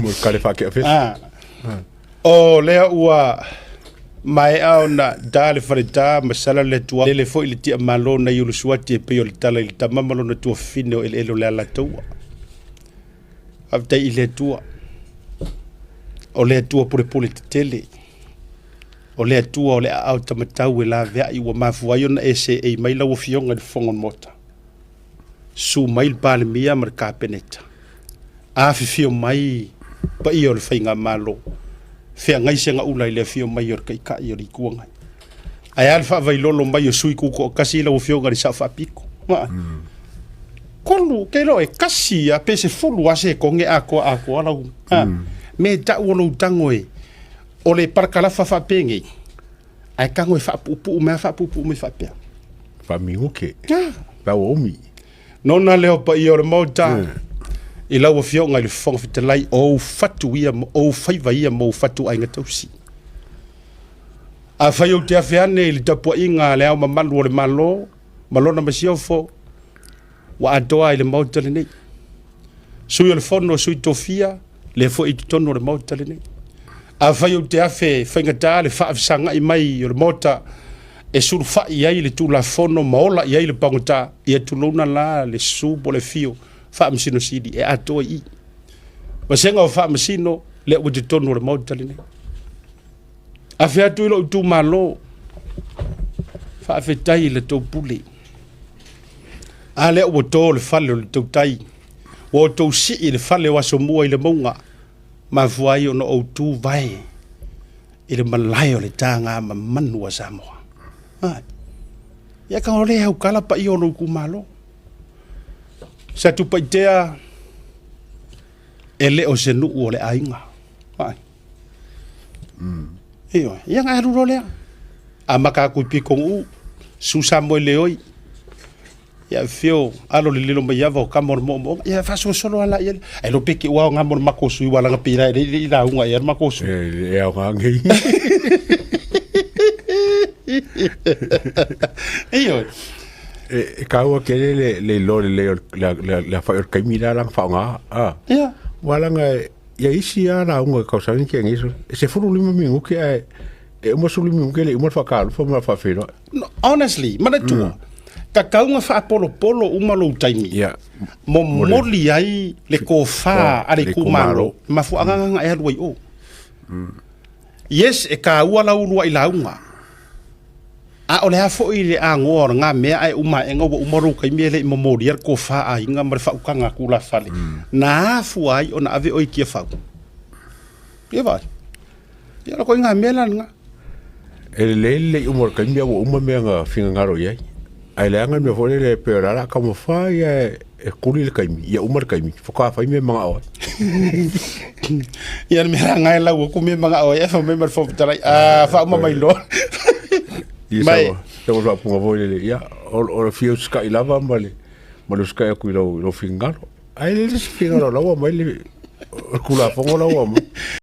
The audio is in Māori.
mo kale fa ke fe o lea ua mai au na dale farita masala le tua le fo ile tia malo na yulu suati pe yo tala ile tamamalo na tua fine o ele le ala tua afta ile tua o le tua por tele o le tua o le au tamatau la vea i wa mafu ayo na ese e mai la wofionga de fongon mota su mai pale mia mar kapeneta a fifio mai pa iyo le fainga malo fea ngai senga ula ile fio mai or kai ka yo rikuanga ai alfa vai lolo mai yo sui ku ko kasi la wofionga de sa fa piko ma kolu ke lo e kasi a pese fulu ase ko nge ako ala me ta ulo tangoe o le parkala fa pengi ai kango fa pupu me fa pe fa mi oke ba omi nona leo pa i o mota i lau a fionga i le fonga fitalai o fatu ia o faiva ia mo fatu ainga tausi a fai o te awheane i le tapua inga le au mamalu o le malona masiofo wa adoa i le mauta le nei sui o le fono sui tofia le fo i tutono o le mauta le nei a fai o te awhe whaingata le whaafisanga i mai o le mota e suru fai ai le tula fono maola i ai le pangota i atuluna la le subo le fio whaamisino sidi e atoa i wasenga o whaamisino le ua te tonu o le mauta le nei a whea tu ilo utu malo whaafetai le tau pule a le ua tō le whale o le tau tai o tau si i le whale wa somua i le maunga ma fuai o no o tu vai i le malai o le tanga ma manu wa Samoa ia ka ole hau kala pa i ono ku malo sa tu paitea ele o senu o le ainga iyo ia nga ru role a maka ku pikong u susa mo leoi ia fio alo le lilo mai ava ka mo ia fa so solo ala ia ai lo peki wa nga mo mako sui wala nga pira i la unga ia mako su e nga ngi iyo e kaua ke le lore le fa or kai mira lang fa nga ia wala nga ia isi ara unga ka sa ni ke ngiso se furu lima mi uke e mo sulu mi uke le mo fa ka fa ma fa fero honestly mana tu ka kaunga fa polo uma lo taimi mo moli ai le ko fa ale ku malo ma fu anga e ruai o yes e ka wala ulu ai launga a ole ha fo ile a ngor nga me ai uma e ngo uma ru kai mele mo modier ko fa ai nga mar fa ukanga ku la fale na fu ai ona ave oi ki fa ye ba ya ko nga mela nga ele umor kai me uma me nga finga ngaro ye ai le nga me fo le perara ka mo fa ye e kuli le kai ya umar kai mi fo ka fa me manga o ya me nga la ko me manga o e fa me mar fo tara fa uma mai lo mai te ora punga voile ia o fio ska ilava male mo lo ska ku lo fingaro ai le fingaro lo mai le kula fongo lo